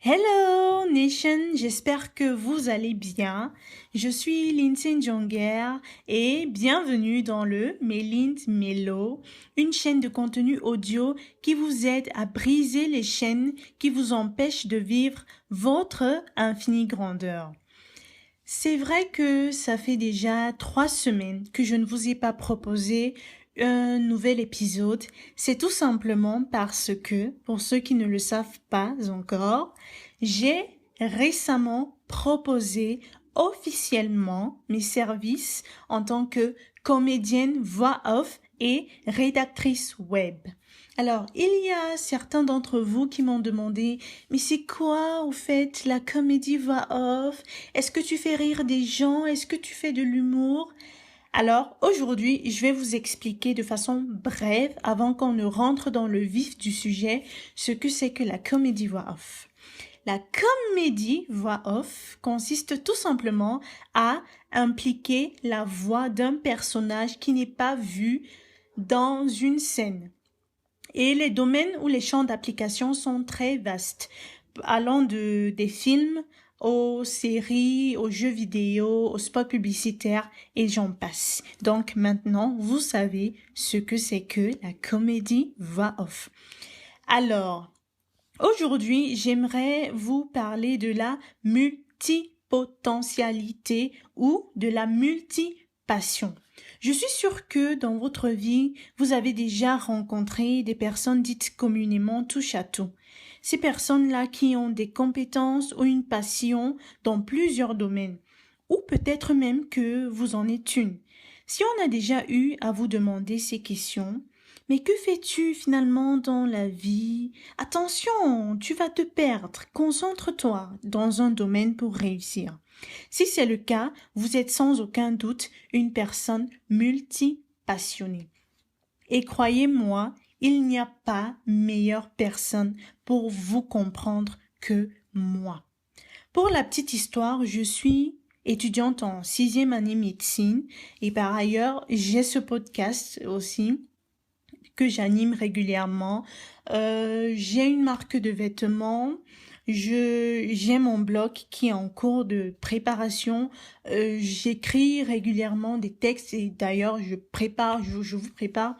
Hello Nation, j'espère que vous allez bien. Je suis Lindsay Njonger et bienvenue dans le Mélind Mélo, une chaîne de contenu audio qui vous aide à briser les chaînes qui vous empêchent de vivre votre infinie grandeur. C'est vrai que ça fait déjà 3 semaines que je ne vous ai pas proposé un nouvel épisode. C'est tout simplement parce que, pour ceux qui ne le savent pas encore, j'ai récemment proposé officiellement mes services en tant que comédienne voix off et rédactrice web. Alors, il y a certains d'entre vous qui m'ont demandé, mais c'est quoi, au fait, la comédie voix off? Est-ce que tu fais rire des gens? Est-ce que tu fais de l'humour? Alors, aujourd'hui, je vais vous expliquer de façon brève, avant qu'on ne rentre dans le vif du sujet, ce que c'est que la comédie voix off. La comédie voix off consiste tout simplement à impliquer la voix d'un personnage qui n'est pas vu dans une scène. Et les domaines ou les champs d'application sont très vastes, allant des films aux séries, aux jeux vidéo, aux spots publicitaires et j'en passe. Donc maintenant, vous savez ce que c'est que la comédie voix off. Alors, aujourd'hui, j'aimerais vous parler de la multipotentialité ou de la multipassion. Je suis sûre que dans votre vie, vous avez déjà rencontré des personnes dites communément touche à tout. Ces personnes-là qui ont des compétences ou une passion dans plusieurs domaines. Ou peut-être même que vous en êtes une. Si on a déjà eu à vous demander ces questions, mais que fais-tu finalement dans la vie? Attention, tu vas te perdre. Concentre-toi dans un domaine pour réussir. Si c'est le cas, vous êtes sans aucun doute une personne multipassionnée. Et croyez-moi, il n'y a pas meilleure personne pour vous comprendre que moi. Pour la petite histoire, je suis étudiante en 6e année médecine et par ailleurs, j'ai ce podcast aussi que j'anime régulièrement. J'ai une marque de vêtements. J'ai mon blog qui est en cours de préparation. J'écris régulièrement des textes et d'ailleurs je vous prépare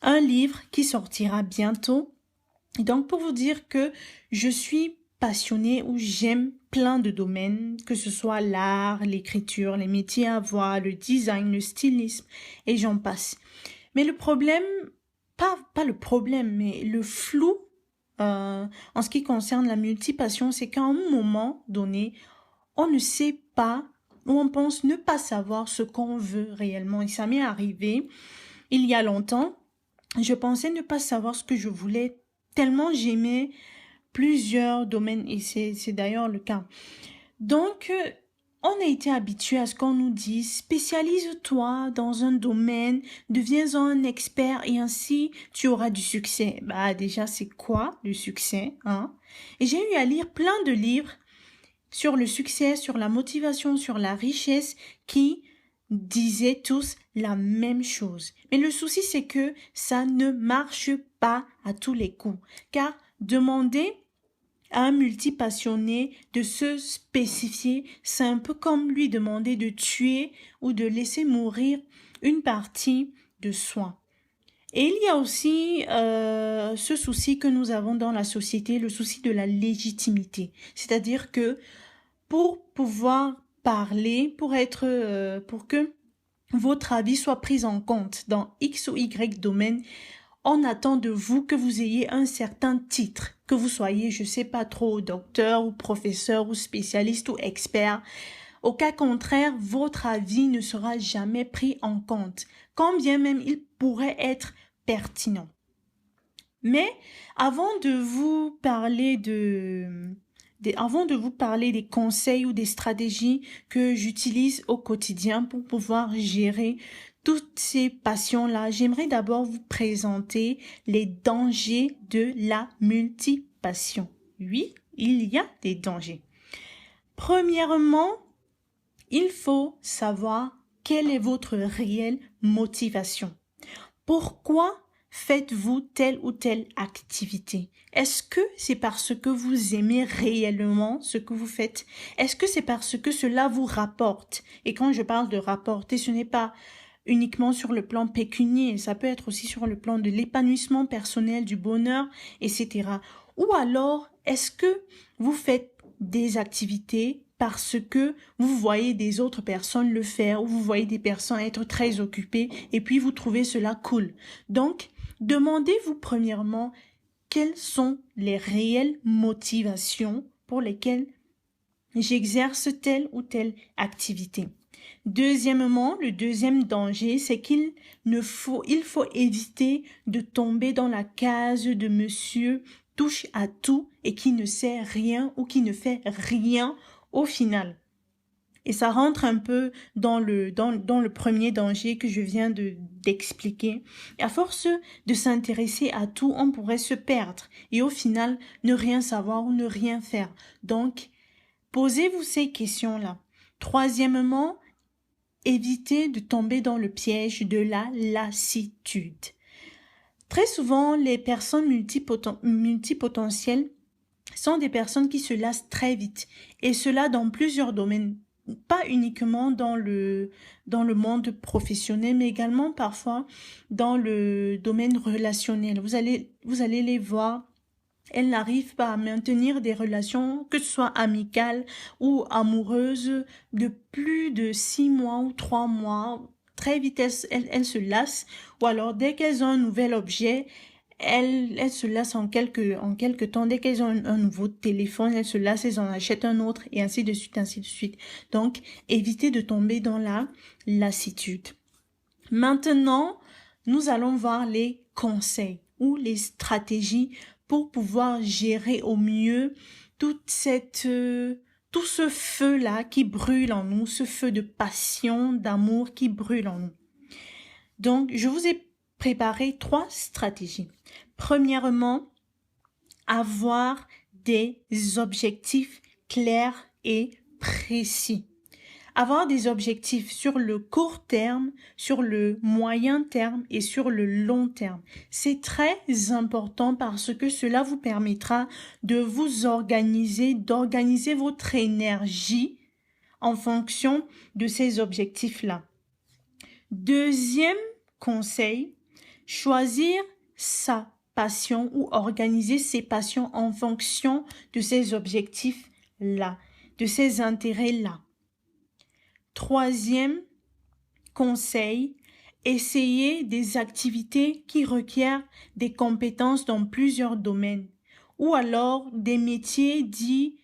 un livre qui sortira bientôt. Et donc pour vous dire que je suis passionnée ou j'aime plein de domaines, que ce soit l'art, l'écriture, les métiers à voix, le design, le stylisme et j'en passe. Mais le problème, pas le problème, mais le flou en ce qui concerne la multipassion, c'est qu'à un moment donné, on ne sait pas ou on pense ne pas savoir ce qu'on veut réellement. Et ça m'est arrivé il y a longtemps. Je pensais ne pas savoir ce que je voulais tellement j'aimais plusieurs domaines et c'est d'ailleurs le cas. Donc, on a été habitué à ce qu'on nous dise spécialise-toi dans un domaine, deviens-en un expert et ainsi tu auras du succès. Bah déjà c'est quoi le succès, hein? Et j'ai eu à lire plein de livres sur le succès, sur la motivation, sur la richesse qui disaient tous la même chose. Mais le souci c'est que ça ne marche pas à tous les coups. Car demander à un multipassionné de se spécifier, c'est un peu comme lui demander de tuer ou de laisser mourir une partie de soi. Et il y a aussi ce souci que nous avons dans la société, le souci de la légitimité. C'est-à-dire que pour pouvoir parler, pour que votre avis soit pris en compte dans X ou Y domaine, on attend de vous que vous ayez un certain titre, que vous soyez, je sais pas trop, docteur ou professeur ou spécialiste ou expert. Au cas contraire, votre avis ne sera jamais pris en compte, quand bien même il pourrait être pertinent. Mais avant de vous parler des conseils ou des stratégies que j'utilise au quotidien pour pouvoir gérer toutes ces passions-là, j'aimerais d'abord vous présenter les dangers de la multipassion. Oui, il y a des dangers. Premièrement, il faut savoir quelle est votre réelle motivation. Pourquoi faites-vous telle ou telle activité? Est-ce que c'est parce que vous aimez réellement ce que vous faites? Est-ce que c'est parce que cela vous rapporte? Et quand je parle de rapporter, ce n'est pas uniquement sur le plan pécunier, ça peut être aussi sur le plan de l'épanouissement personnel, du bonheur, etc. Ou alors, est-ce que vous faites des activités parce que vous voyez des autres personnes le faire ou vous voyez des personnes être très occupées et puis vous trouvez cela cool? Donc, demandez-vous premièrement quelles sont les réelles motivations pour lesquelles j'exerce telle ou telle activité. Deuxièmement, le deuxième danger, c'est il faut éviter de tomber dans la case de monsieur touche à tout et qui ne sait rien ou qui ne fait rien au final. Et ça rentre un peu dans le premier danger que je viens d'expliquer. Et à force de s'intéresser à tout, on pourrait se perdre et au final ne rien savoir ou ne rien faire. Donc, posez-vous ces questions-là. Troisièmement, évitez de tomber dans le piège de la lassitude. Très souvent, les personnes multipotentielles sont des personnes qui se lassent très vite, et cela dans plusieurs domaines, pas uniquement dans le monde professionnel, mais également parfois dans le domaine relationnel. Vous allez les voir. Elles n'arrivent pas à maintenir des relations, que ce soit amicales ou amoureuses, de plus de 6 mois ou 3 mois. Très vite, elles se lassent. Ou alors, dès qu'elles ont un nouvel objet, elles se lassent en quelques temps. Dès qu'elles ont un nouveau téléphone, elles se lassent, elles en achètent un autre, et ainsi de suite, ainsi de suite. Donc, évitez de tomber dans la lassitude. Maintenant, nous allons voir les conseils ou les stratégies pour pouvoir gérer au mieux tout ce feu-là qui brûle en nous, ce feu de passion, d'amour qui brûle en nous. Donc, je vous ai préparé 3 stratégies. Premièrement, avoir des objectifs clairs et précis. Avoir des objectifs sur le court terme, sur le moyen terme et sur le long terme. C'est très important parce que cela vous permettra de vous organiser, d'organiser votre énergie en fonction de ces objectifs-là. Deuxième conseil, choisir sa passion ou organiser ses passions en fonction de ces objectifs-là, de ces intérêts-là. Troisième conseil, essayez des activités qui requièrent des compétences dans plusieurs domaines ou alors des métiers dits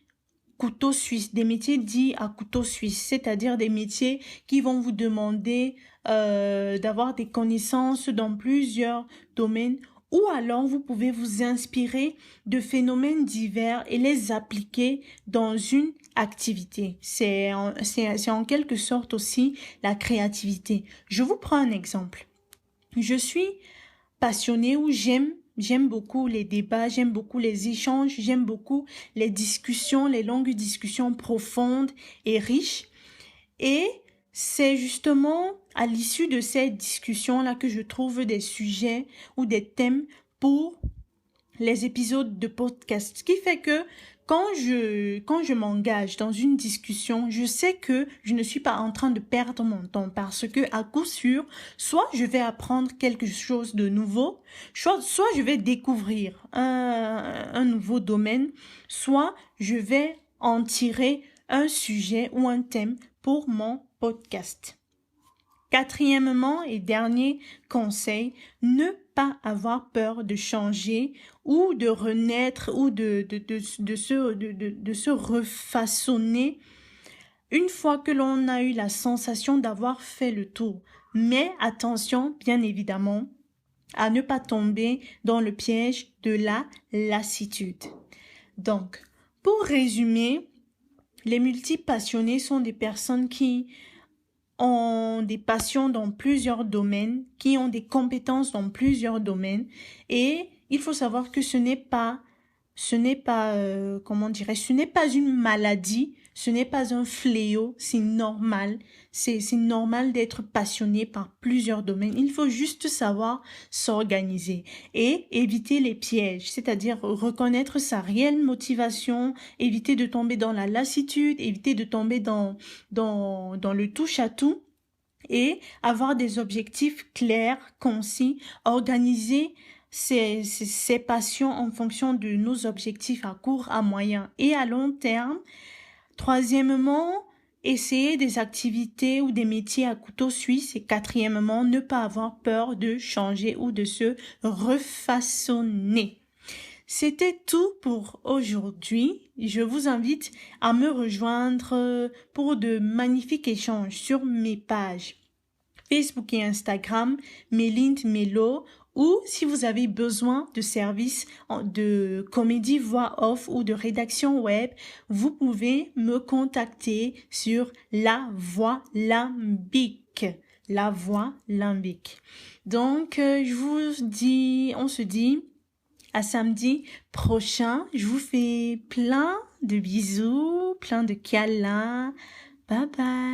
couteau suisse, des métiers dits à couteau suisse, c'est-à-dire des métiers qui vont vous demander d'avoir des connaissances dans plusieurs domaines. Ou alors, vous pouvez vous inspirer de phénomènes divers et les appliquer dans une activité. C'est en quelque sorte aussi la créativité. Je vous prends un exemple. Je suis passionnée ou j'aime beaucoup les débats, j'aime beaucoup les échanges, j'aime beaucoup les discussions, les longues discussions profondes et riches. Et c'est justement à l'issue de ces discussions-là que je trouve des sujets ou des thèmes pour les épisodes de podcast. Ce qui fait que quand je m'engage dans une discussion, je sais que je ne suis pas en train de perdre mon temps parce que à coup sûr, soit je vais apprendre quelque chose de nouveau, soit je vais découvrir un nouveau domaine, soit je vais en tirer un sujet ou un thème pour mon podcast. Quatrièmement et dernier conseil, ne pas avoir peur de changer ou de renaître ou de se refaçonner une fois que l'on a eu la sensation d'avoir fait le tour. Mais attention, bien évidemment, à ne pas tomber dans le piège de la lassitude. Donc, pour résumer, les multipassionnés sont des personnes qui ont des passions dans plusieurs domaines, qui ont des compétences dans plusieurs domaines, et il faut savoir que ce n'est pas ce n'est pas, comment dirais, ce n'est pas une maladie, ce n'est pas un fléau, c'est normal. C'est normal d'être passionné par plusieurs domaines. Il faut juste savoir s'organiser et éviter les pièges, c'est-à-dire reconnaître sa réelle motivation, éviter de tomber dans la lassitude, éviter de tomber dans le touche-à-tout et avoir des objectifs clairs, concis, organiser ses passions en fonction de nos objectifs à court, à moyen et à long terme. Troisièmement, essayer des activités ou des métiers à couteau suisse. Et quatrièmement, ne pas avoir peur de changer ou de se refaçonner. C'était tout pour aujourd'hui. Je vous invite à me rejoindre pour de magnifiques échanges sur mes pages Facebook et Instagram, Mélinde Melo, ou si vous avez besoin de services de comédie voix off ou de rédaction web, vous pouvez me contacter sur La Voix Limbique. La Voix Limbique. Donc, on se dit à samedi prochain. Je vous fais plein de bisous, plein de câlins. Bye bye.